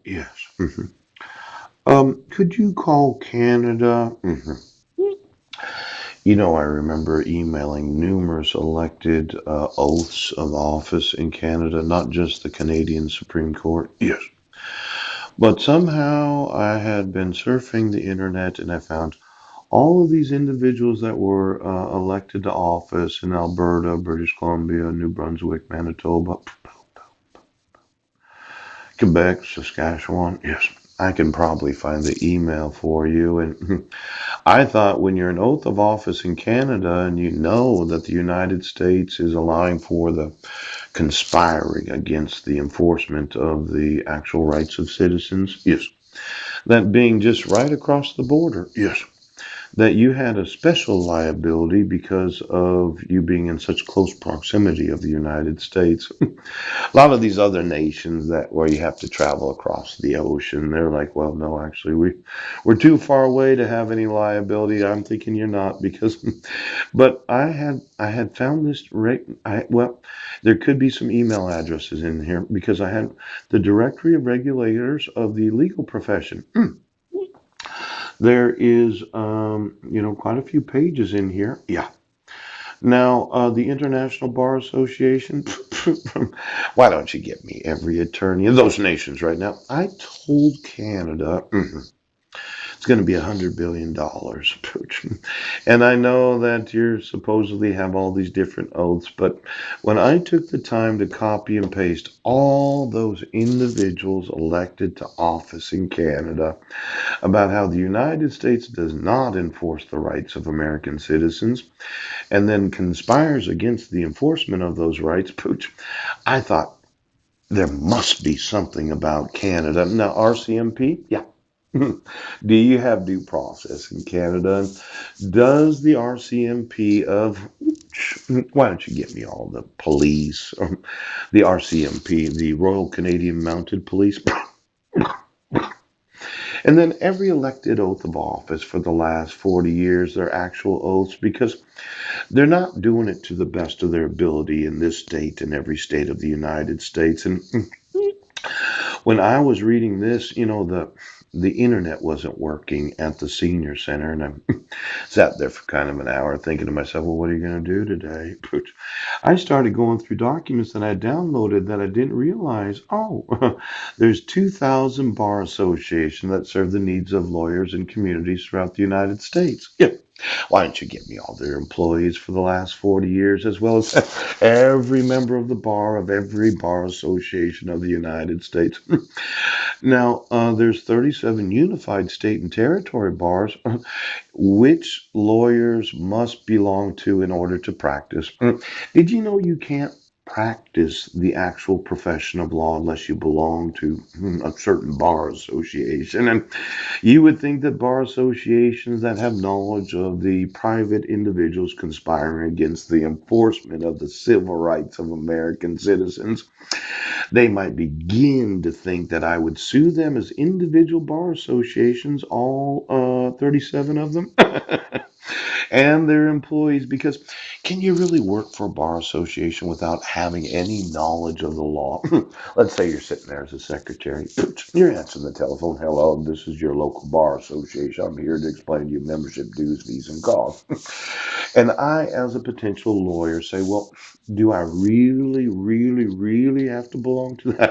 Yes. Could you call Canada? I remember emailing numerous elected oaths of office in Canada, not just the Canadian Supreme Court. Yes. But somehow I had been surfing the internet and I found all of these individuals that were elected to office in Alberta, British Columbia, New Brunswick, Manitoba, Quebec, Saskatchewan. Yes, I can probably find the email for you. And I thought when you're an oath of office in Canada and you know that the United States is allowing for the conspiring against the enforcement of the actual rights of citizens, yes, that being just right across the border, yes, that you had a special liability because of you being in such close proximity of the United States. A lot of these other nations that where you have to travel across the ocean, they're like, well, no, actually, we're too far away to have any liability. I'm thinking you're not because, but I had found this right. Well, there could be some email addresses in here because I had the Directory of Regulators of the Legal Profession. There is, quite a few pages in here. Yeah. Now, the International Bar Association, why don't you get me every attorney in those nations right now? I told Canada, it's going to be $100 billion. And I know that you supposedly have all these different oaths, but when I took the time to copy and paste all those individuals elected to office in Canada about how the United States does not enforce the rights of American citizens and then conspires against the enforcement of those rights, pooch, I thought there must be something about Canada. Now, RCMP, yeah. Do you have due process in Canada? Does the RCMP of, why don't you get me all the police, the RCMP, the Royal Canadian Mounted Police, and then every elected oath of office for the last 40 years, their actual oaths, because they're not doing it to the best of their ability in this state and every state of the United States. And when I was reading this, the internet wasn't working at the senior center, and I sat there for kind of an hour thinking to myself, well, what are you going to do today? I started going through documents that I downloaded that I didn't realize. Oh, there's 2,000 bar associations that serve the needs of lawyers and communities throughout the United States. Yeah. Why don't you get me all their employees for the last 40 years, as well as every member of the bar of every bar association of the United States? Now, there's 37 unified state and territory bars, which lawyers must belong to in order to practice. Did you know you can't practice the actual profession of law unless you belong to a certain bar association? And you would think that bar associations that have knowledge of the private individuals conspiring against the enforcement of the civil rights of American citizens, they might begin to think that I would sue them as individual bar associations, all 37 of them, and their employees. Because can you really work for a bar association without having any knowledge of the law? Let's say you're sitting there as a secretary. You're answering the telephone. Hello, this is your local bar association. I'm here to explain to you membership dues, fees, and costs. And I, as a potential lawyer, say, well, do I really, really, really have to belong to that?